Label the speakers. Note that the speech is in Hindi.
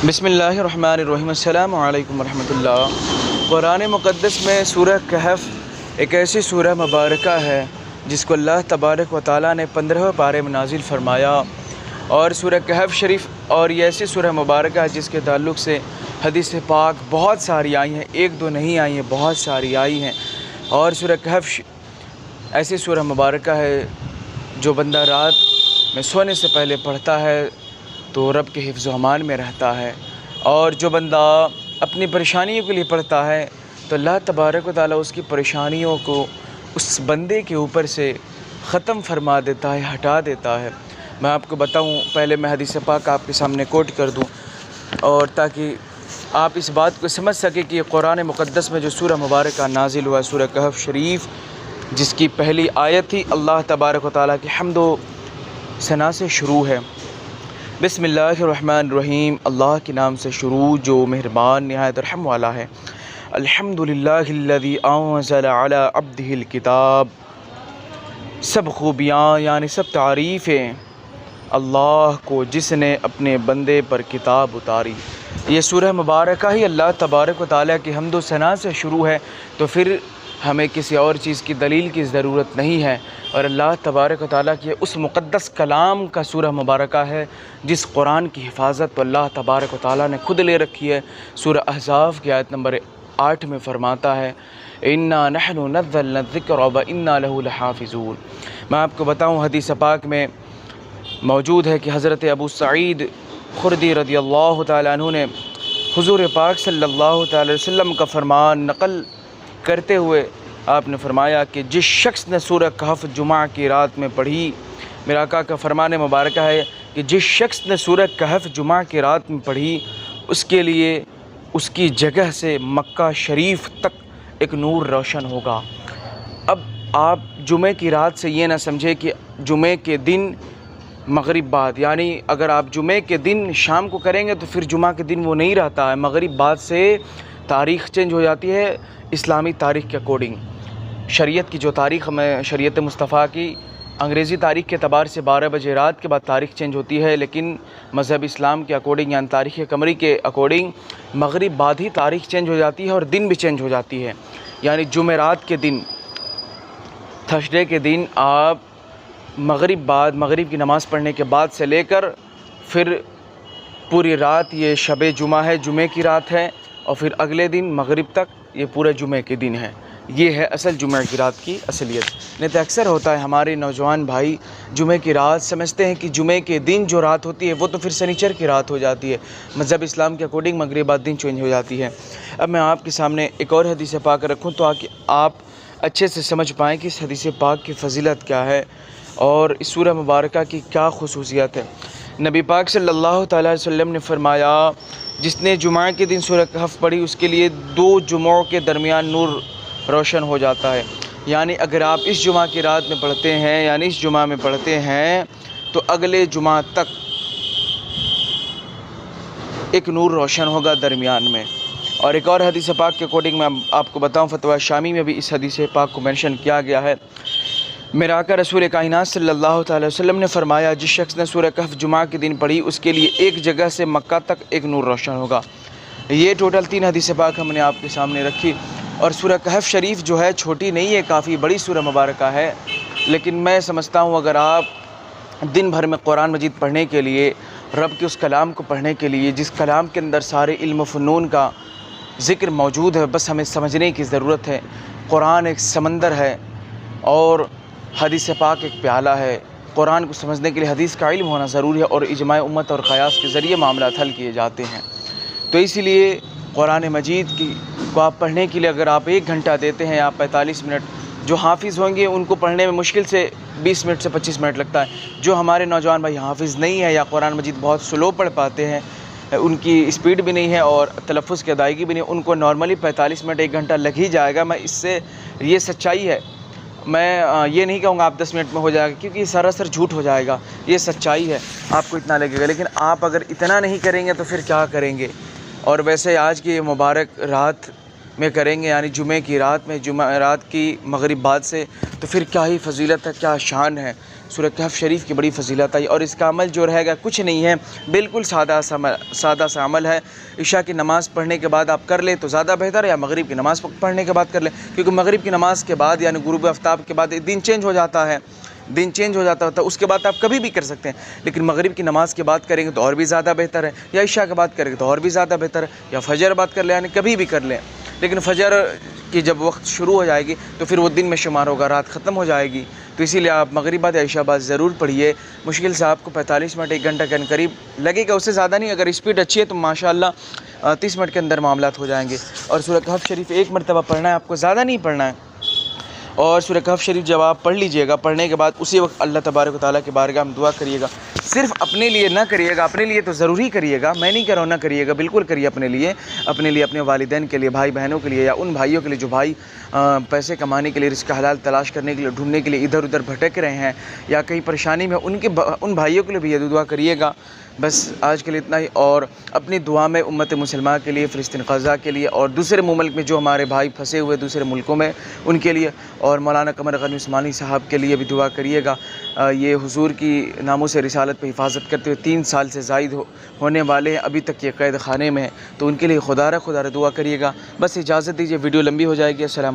Speaker 1: बिस्मिल्लाहिर्रहमानिर्रहीम अस्सलामु अलैकुम रहमतुल्लाह। कुरान मुक़द्दस में सूरह कहफ़ एक ऐसी सूरह मुबारका है जिसको अल्लाह तबारक व तआला ने 15वें पारे में नाजिल फ़रमाया। और सूरह कहफ़ शरीफ और ये ऐसी सूरह मुबारका है जिसके ताल्लुक़ से हदीस पाक बहुत सारी आई हैं, एक दो नहीं आई हैं, बहुत सारी आई हैं। और सूरह कहफ़ ऐसी सूरह मुबारका है जो बंदा रात में सोने से पहले पढ़ता है तो रब के हिफ्ज़ व अमान में रहता है। और जो बंदा अपनी परेशानियों के लिए पढ़ता है तो अल्लाह तबारक व तआला उसकी परेशानियों को उस बंदे के ऊपर से ख़त्म फरमा देता है, हटा देता है। मैं आपको बताऊं, पहले मैं हदीस पाक आपके सामने कोट कर दूं और ताकि आप इस बात को समझ सकें कि कुरान मुक़द्दस में जो सूरह मुबारक नाजिल हुआ सूरह कहफ़ शरीफ, जिसकी पहली आयत ही अल्लाह तबारक व तआला की हम्द व सना से शुरू है। बिस्मिल्लाहिर्रहमानिर्रहीम, अल्लाह के नाम से शुरू जो मेहरबान निहायत रहम वाला है। अल्हम्दुलिल्लाहिल्लज़ी अंज़ला अला अब्दिहिल किताब। सब खूबियाँ यानी सब तारीफ़ें अल्लाह को जिसने अपने बंदे पर किताब उतारी। ये सूरह मुबारक ही अल्लाह तबारक व तआला की हम्द व सना से शुरू है, तो फिर हमें किसी और चीज़ की दलील की ज़रूरत नहीं है। और अल्लाह तबारक व तआला के उस मुक़द्दस कलाम का सूरह मुबारक है जिस कुरान की हिफाजत तो अल्लाह तबारक व तआला ने खुद ले रखी है। सूरह अहज़ाब की आयत नंबर 8 में फ़रमाता है, इन्ना नहनु नज़्ज़लना ज़िक्र व इन्ना लहू लहाफ़िज़ून। मैं आपको बताऊँ, हदीस पाक में मौजूद है कि हज़रत अबू सईद खुर्दी रज़ियल्लाहु तआला अन्हु ने हुज़ूर पाक सल्लल्लाहु तआला अलैहि वसल्लम का फ़रमान नक़ल करते हुए आपने फ़रमाया कि जिस शख्स ने सूरह कहफ़ जुमा की रात में पढ़ी, मेरा आका का फ़रमान मुबारक है कि जिस शख्स ने सूरह कहफ़ जुमा की रात में पढ़ी उसके लिए उसकी जगह से मक्का शरीफ तक एक नूर रोशन होगा। अब आप जुमे की रात से ये ना समझे कि जुमे के दिन मगरिब बाद, यानी अगर आप जुमे के दिन शाम को करेंगे तो फिर जुमा के दिन वो नहीं रहता है। मगरिब बाद से तारीख़ चेंज हो जाती है इस्लामी तारीख़ के अकॉर्डिंग। शरीयत की जो तारीख़ में शरीयत मुस्तफ़ा की अंग्रेज़ी तारीख़ के अतबार से 12 बजे रात के बाद तारीख़ चेंज होती है, लेकिन मज़हब इस्लाम के अकॉर्डिंग यानी तारीख़ कमरी के अकॉर्डिंग मगरिब बाद ही तारीख़ चेंज हो जाती है और दिन भी चेंज हो जाती है। यानी जुमेरात के दिन, थर्सडे के दिन आप मगरिब बाद, मगरिब की नमाज़ पढ़ने के बाद से लेकर फिर पूरी रात ये शब जुमा है, जुमे की रात है, और फिर अगले दिन मगरिब तक ये पूरे जुमे के दिन है। ये है असल जुमे की रात की असलियत। नहीं तो अक्सर होता है हमारे नौजवान भाई जुमे की रात समझते हैं कि जुमे के दिन जो रात होती है वो तो फिर शनिचर की रात हो जाती है। मज़हब इस्लाम के अकॉर्डिंग मगरिब बाद दिन चेंज हो जाती है। अब मैं आपके सामने एक और हदीस पाक रखूँ तो आप अच्छे से समझ पाएँ कि इस हदीस पाक की फ़जीलत क्या है और इस सूरह मुबारका की क्या खुसूसियत है। नबी पाक सल्लल्लाहु तआला अलैहि वसल्लम ने फ़रमाया, जिसने जुमा के दिन सूरह कहफ़ पढ़ी उसके लिए 2 जुमों के दरमियान नूर रोशन हो जाता है। यानी अगर आप इस जुमा की रात में पढ़ते हैं, यानी इस जुमा में पढ़ते हैं, तो अगले जुमा तक एक नूर रोशन होगा दरमियान में। और एक और हदीस पाक के अकॉर्डिंग मैं आपको बताऊं, फतवा शामी में भी इस हदीस पाक को मेंशन किया गया है। मेरा आका रसूल कायनात सल्लल्लाहु अलैहि वसल्लम ने फ़रमाया, जिस शख्स ने सूरह कहफ़ जुमा के दिन पढ़ी उसके लिए एक जगह से मक्का तक एक नूर रोशन होगा। ये टोटल 3 हदीस पाक हमने आपके सामने रखी। और सूरह कहफ़ शरीफ जो है छोटी नहीं है, काफ़ी बड़ी सूरह मुबारक है। लेकिन मैं समझता हूँ अगर आप दिन भर में कुरान मजीद पढ़ने के लिए, रब के उस कलाम को पढ़ने के लिए जिस कलाम के अंदर सारे इल्म फ़नून का ज़िक्र मौजूद है, बस हमें समझने की ज़रूरत है। कुरान एक समंदर है और हदीस पाक एक प्याला है। कुरान को समझने के लिए हदीस का इल्म होना ज़रूरी है और इजमाए उम्मत और क़यास के ज़रिए मामलात हल किए जाते हैं। तो इसीलिए कुरान मजीद को आप पढ़ने के लिए अगर आप 1 घंटा देते हैं या 45 मिनट, जो हाफिज़ होंगे उनको पढ़ने में मुश्किल से 20 मिनट से 25 मिनट लगता है। जो हमारे नौजवान भाई हाफिज़ नहीं है या कुरान मजीद बहुत स्लो पढ़ पाते हैं, उनकी स्पीड भी नहीं है और तलफ़्फ़ुज़ की अदायगी भी नहीं, उनको नॉर्मली 45 मिनट 1 घंटा लग ही जाएगा। मैं इससे ये सच्चाई है, मैं ये नहीं कहूँगा आप 10 मिनट में हो जाएगा, क्योंकि सरासर झूठ हो जाएगा। ये सच्चाई है, आपको इतना लगेगा। लेकिन आप अगर इतना नहीं करेंगे तो फिर क्या करेंगे। और वैसे आज की ये मुबारक रात में करेंगे, यानी जुमे की रात में, जुमा रात की मगरिब बाद से, तो फिर क्या ही फजीलत है, क्या शान है। सूरह कहफ शरीफ की बड़ी फजीलत है और इसका अमल जो रहेगा कुछ नहीं है, बिल्कुल सादा सा अमल है। इशा की नमाज़ पढ़ने के बाद आप कर ले तो ज़्यादा बेहतर है, या मगरिब की नमाज़ पढ़ने के बाद कर ले, क्योंकि मगरिब की नमाज़ के बाद यानी गुरूब आफ्ताब के बाद दिन चेंज हो जाता है, दिन चेंज हो जाता है। उसके बाद आप कभी भी कर सकते हैं, लेकिन मगरिब की नमाज़ के बाद करेंगे तो और भी ज़्यादा बेहतर है, या इशा के बाद करेंगे तो और भी ज़्यादा बेहतर है, या फजर बाद कर ले, यानी कभी भी कर लें। लेकिन फजर की जब वक्त शुरू हो जाएगी तो फिर वो दिन में शुमार होगा, रात ख़त्म हो जाएगी। तो इसीलिए आप मगरिब बाद या इशा बाद ज़रूर पढ़िए। मुश्किल से आपको 45 मिनट 1 घंटा के करीब लगेगा, उससे ज़्यादा नहीं। अगर स्पीड अच्छी है तो माशाअल्लाह 30 मिनट के अंदर मामलात हो जाएंगे। और सूरह कहफ शरीफ 1 मरतबा पढ़ना है आपको, ज़्यादा नहीं पढ़ना है। और सूरह कहफ शरीफ जब आप पढ़ लीजिएगा, पढ़ने के बाद उसी वक्त अल्लाह तबारक व तआला की बारगाह में दुआ करिएगा। सिर्फ अपने लिए ना करिएगा, अपने लिए तो ज़रूरी करिएगा, मैं नहीं कह रहा हूँ ना करिएगा, बिल्कुल करिए अपने लिए, अपने वालिदैन के लिए, भाई बहनों के लिए, या उन भाइयों के लिए जो भाई पैसे कमाने के लिए, रिज़्क़ हलाल तलाश करने के लिए, ढूंढने के लिए इधर उधर भटक रहे हैं या कहीं परेशानी में, उन भाइयों के लिए भी ये दुआ करिएगा। बस आज के लिए इतना ही। और अपनी दुआ में उम्मत मुसलमान के लिए, फ़िलिस्तीन ग़ज़ा के लिए और दूसरे मुल्क में जो हमारे भाई फंसे हुए दूसरे मुल्कों में, उनके लिए, और मौलाना क़मर गनी उस्मानी साहब के लिए भी दुआ करिएगा। ये हुज़ूर की नामूस रिसालत पे हिफाजत करते हुए 3 साल से ज़ायद होने वाले हैं, अभी तक ये क़ैद खाने में हैं, तो उनके लिए खुदा दुआ करिएगा। बस इजाज़त दीजिए, वीडियो लंबी हो जाएगी। अस्सलाम।